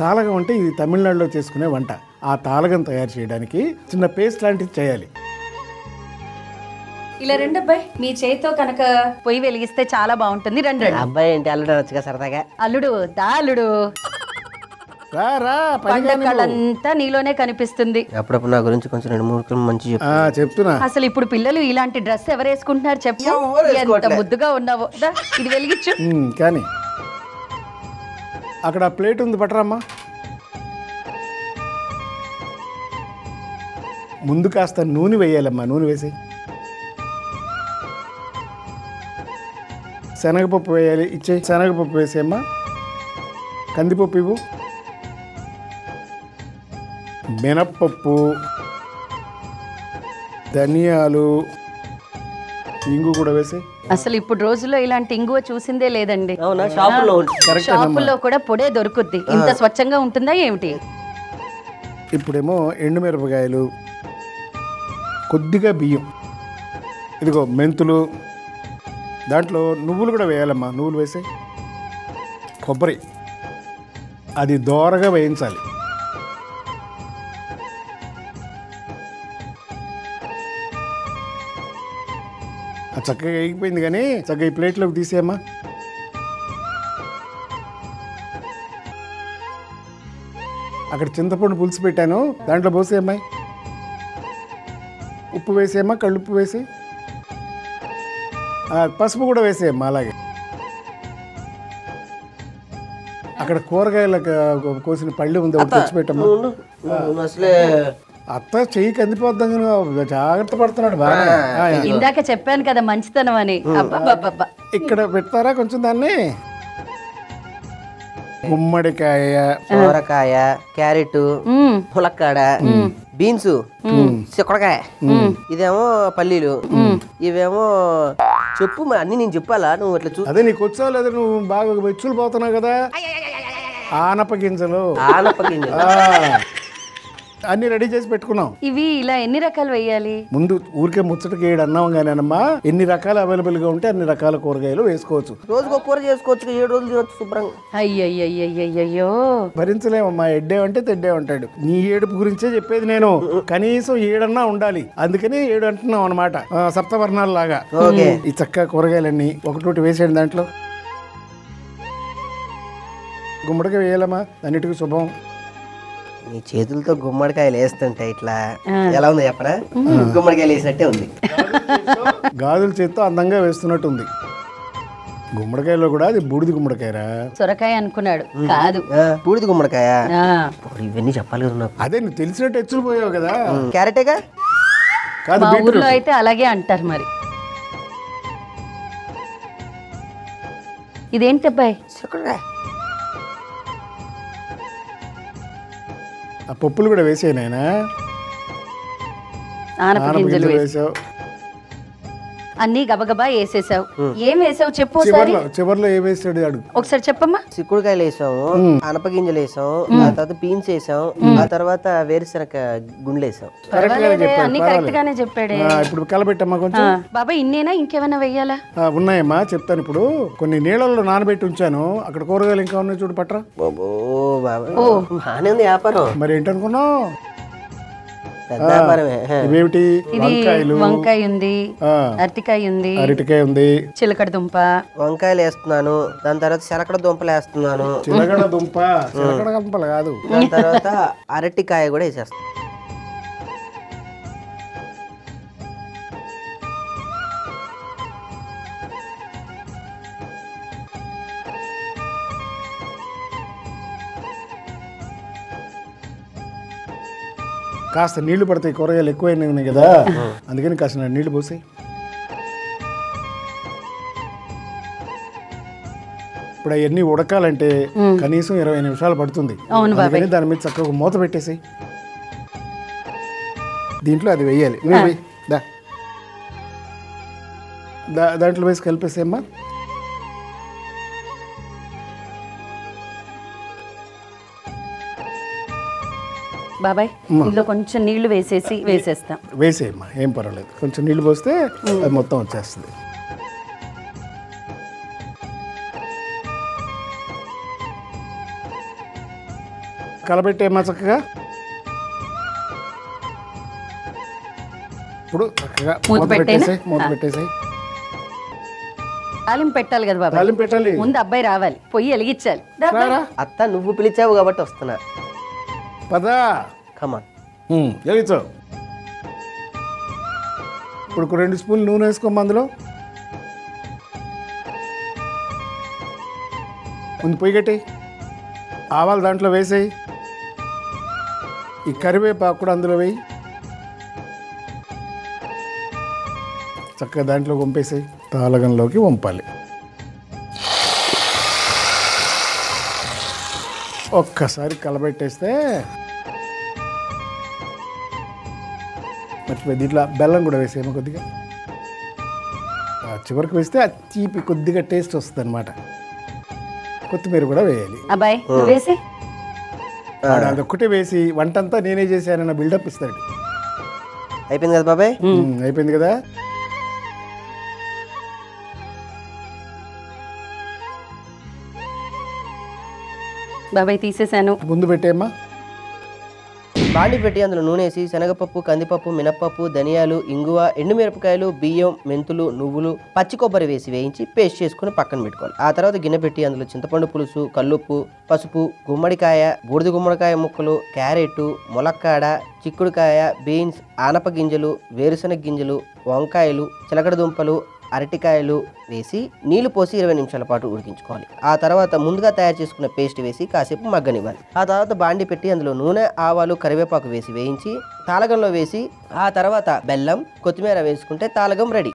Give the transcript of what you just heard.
తాళగం అంటే ఇది తమిళనాడులో చేసుకునే వంట. ఆ తాళగం తయారు చేయడానికి చిన్న పేస్ట్ లాంటిది చేయాలి. ఇలా రెండు అబ్బాయి, మీ చేతితో కనుక పొయ్యి వెలిగిస్తే చాలా బాగుంటుంది. రండి. అబ్బాయి ఏంటి అల్లుడు వచ్చుగా సరదాగా. అల్లుడు దా అల్లుడు, పండగలంతా నీలోనే కనిపిస్తుంది. అప్పుడప్పుడు నా గురించి కొంచెం 2-3 మంచి చెప్తున్నా. అసలు ఇప్పుడు పిల్లలు ఇలాంటి డ్రెస్ ఎవరు వేసుకుంటున్నారు చెప్పు? ఎంత ముద్దుగా ఉన్నావో. ఇది వెలిగించు. కానీ అక్కడ ప్లేట్ ఉంది, పట్టరమ్మా. ముందు కాస్త నూనె వేయాలమ్మా. నూనె వేసి శనగపప్పు వేయాలి. ఇచ్చే శనగపప్పు వేసేయమ్మా. కందిపప్పు ఇవ్వు. మినప్పప్పు, ధనియాలు, ఇంగు కూడా వేసి. అసలు ఇప్పుడు రోజుల్లో ఇలాంటి ఇంగువ చూసిందే లేదండి. షాపుల్లో కూడా పొడే దొరుకుద్ది. ఇంత స్వచ్ఛంగా ఉంటుందా ఏమిటి? ఇప్పుడేమో ఎండుమిరపకాయలు, కొద్దిగా బియ్యం, ఇదిగో మెంతులు, దాంట్లో నువ్వులు కూడా వేయాలమ్మా. నువ్వులు వేసి కొబ్బరి అది దోరగా వేయించాలి. చక్కగా వేగిపోయింది, కానీ చక్కగా ఈ ప్లేట్లోకి తీసేయమ్మా. అక్కడ చింతపండు పులుసు పెట్టాను, దాంట్లో పోసేయమ్మాయి. ఉప్పు వేసేయమ్మా, కళ్ళుప్పు వేసి, పసుపు కూడా వేసేయమ్మా. అలాగే అక్కడ కూరగాయలకు కోసిన పళ్ళు ఉంది, ఒకటి తెచ్చిపెట్టమ్మా. అసలే అత్త చెయ్యి కందిపోద్దాం, జాగ్రత్త పడుతున్నాడు బాగా. ఇందాక చెప్పాను కదా మంచితనం అని. ఇక్కడ పెడతారా కొంచెం దాన్ని? గుమ్మడికాయ, సోరకాయ, క్యారెట్, ములక్కాడ, బీన్స్, చిక్కుడుకాయ, ఇదేమో పల్లీలు, ఇవేమో చెప్పు. అన్ని నేను చెప్పాలా? నువ్వు అట్లా అదే నీకు వచ్చావు లేదా? నువ్వు బాగా వెచ్చులు పోతున్నావు కదా. ఆనప గింజలు, అన్ని రెడీ చేసి పెట్టుకున్నాం. ఇవి ఇలా ఎన్ని రకాలు వేయాలి? ముందు ఊరికే ముచ్చటకి అన్నాం కానమ్మా. ఎన్ని రకాలు అవైలబుల్ గా ఉంటే అన్ని రకాల కూరగాయలు వేసుకోవచ్చు. రోజుకు కూర చేసుకోవచ్చు, 7 రోజులు తినొచ్చు శుభ్రంగా. అయ్యయ్యో భరించలేమమ్మా. ఎడ్డే అంటే తెడ్డే ఉంటాడు. నీ ఏడుపు గురించే చెప్పేది నేను. కనీసం 7 ఉండాలి, అందుకని 7 అంటున్నాం అనమాట. సప్తవర్ణాల లాగా. ఈ చక్క కూరగాయలన్నీ ఒకటి వేసేయండి. దాంట్లో గుమ్మడికాయ వేయాలమ్మా, అన్నిటికీ శుభం. నీ చేతులతో గుమ్మడికాయలు వేస్తుంటే ఇట్లా ఎలా ఉంది చెప్పరా? గుమ్మడికాయలు వేసినట్టే ఉంది. గాజుల చేత్తో అందంగా వేస్తున్నట్టు ఉంది. గుమ్మడికాయలో కూడా అది బూడిది గుమ్మడికాయరా? సొరకాయ అనుకున్నాడు, కాదు బూడిది గుమ్మడికాయ. ఇవన్నీ చెప్పాలి కదా నాకు. అదే నువ్వు తెలిసినట్టు ఎచ్చులు పోయావు కదా. క్యారెటేగా కాదు, మా ఊర్లో అయితే అలాగే అంటారు. మరి ఇదేంటి అబ్బాయి? ఆ పప్పులు కూడా వేసాయి నాయనా. ఆనప గింజలు వేసావు, అన్ని గబగబా వేసేసావు. ఏం వేసావు చెప్పు. చివర్లో ఏం వేసాడు అడుగు ఒకసారి చెప్పమ్మా. చిక్కుడుకాయలు వేసాము, అనపగింజలు వేసాము, ఆ తర్వాత బీన్స్ వేసాము, ఆ తర్వాత వేరుశనగ గుండ్లు వేసాం. అన్ని కరెక్ట్ గానే చెప్పాడే. ఇప్పుడు కలబెట్టమ్మా కొంచెం. బాబా ఇన్నేనా, ఇంకేమైనా వెయ్యాలా? ఉన్నాయమ్మా, చెప్తాను. ఇప్పుడు కొన్ని నీళ్ళల్లో నానబెట్టి ఉంచాను. అక్కడ కూరగాయలు ఇంకా ఉన్నాయి, చూడు పట్రా. బాగానే ఉంది వ్యాపారం. మరి ఏంటనుకున్నావు? ఇవేమిటి? వంకాయ ఉంది, అరటికాయ ఉంది, అరటికాయ ఉంది, చిలకడ దుంప. వంకాయలు వేస్తున్నాను, దాని తర్వాత చిలకడ దుంపలు వేస్తున్నాను. చిలకడ దుంప, చిలకడ దుంపలు కాదు. దాని తర్వాత అరటికాయ కూడా వేసేస్తాను. కాస్త నీళ్లు పడతాయి, కూరగాయలు ఎక్కువైనా ఉన్నాయి కదా, అందుకని కాస్త నీళ్లు పోసి. ఇప్పుడు అవన్నీ ఉడకాలంటే కనీసం 20 నిమిషాలు పడుతుంది. అందుకని దాని మీద చక్కగా మూత పెట్టేసి దీంట్లో అది వేయాలి. దాంట్లో వేసి కలిపేసేమ్మా. బాబాయ్ ఇందులో కొంచెం నీళ్లు వేసేస్తాం. వేసేయమ్మా, ఏం పర్వాలేదు. కొంచెం నీళ్లు పోస్తే అది మొత్తం వచ్చేస్తుంది. కలబెట్టేమ్మా చక్కగా. ఇప్పుడు చక్కగా మూత మూత పెట్టేనా? పెట్టేసాయి, మూత పెట్టేసాయి. తాలింపు పెట్టాలి కదా బాబాయ్. తాలింపు పెట్టాలి. ముందు అబ్బాయి రావాలి, పొయ్యి వెలిగించాలి. దా అబ్బాయి. రారా అత్త నువ్వు పిలిచావు కాబట్టి వస్తున్నా. పదా. కమాన్. వెలిగించు. ఇప్పుడు 2 స్పూన్లు నూనె వేసుకోమ్మా అందులో. ముందు పొయ్యి కట్టి ఆవాలు దాంట్లో వేసేయి. ఈ కరివేపాకు కూడా అందులో వేయి. చక్కగా దాంట్లో వంపేసాయి. తాలగంలోకి వంపాలి. ఒక్కసారి కలబెట్టేస్తే మర్చిపోయి దీంట్లో బెల్లం కూడా వేసేయమో కొద్దిగా. చివరికి వేస్తే ఆ తీపి కొద్దిగా టేస్ట్ వస్తుంది అనమాట. కొత్తిమీర కూడా వేయాలి. అబ్బాయి వేసి అదొక్కటే వేసి వంటంతా నేనే చేశానన్న బిల్డప్ ఇస్తాడు. అయిపోయింది కదా బాబాయ్? అయిపోయింది కదా. బాబాయ్ తీసేసాను. ముందు పెట్టేమ్మా. బాండి పెట్టి అందులో నూనె వేసి శనగపప్పు, కందిపప్పు, మినప్పప్పు, ధనియాలు, ఇంగువ, ఎండుమిరపకాయలు, బియ్యం, మెంతులు, నువ్వులు, పచ్చి కొబ్బరి వేసి వేయించి పేస్ట్ చేసుకుని పక్కన పెట్టుకోవాలి. ఆ తర్వాత గిన్నె పెట్టి అందులో చింతపండు పులుసు, కల్లుప్పు, పసుపు, గుమ్మడికాయ, బూడిద గుమ్మడికాయ ముక్కలు, క్యారెట్, ములక్కాడ, చిక్కుడుకాయ, బీన్స్, ఆనప గింజలు, వేరుశనగ గింజలు, వంకాయలు, చిలకడ దుంపలు, అరటికాయలు వేసి నీళ్లు పోసి 20 నిమిషాల పాటు ఉడికించుకోవాలి. ఆ తర్వాత ముందుగా తయారు చేసుకున్న పేస్ట్ వేసి కాసేపు మగ్గనివ్వాలి. ఆ తర్వాత బాండి పెట్టి అందులో నూనె, ఆవాలు, కరివేపాకు వేసి వేయించి తాళగంలో వేసి ఆ తర్వాత బెల్లం, కొత్తిమీర వేసుకుంటే తాళగం రెడీ.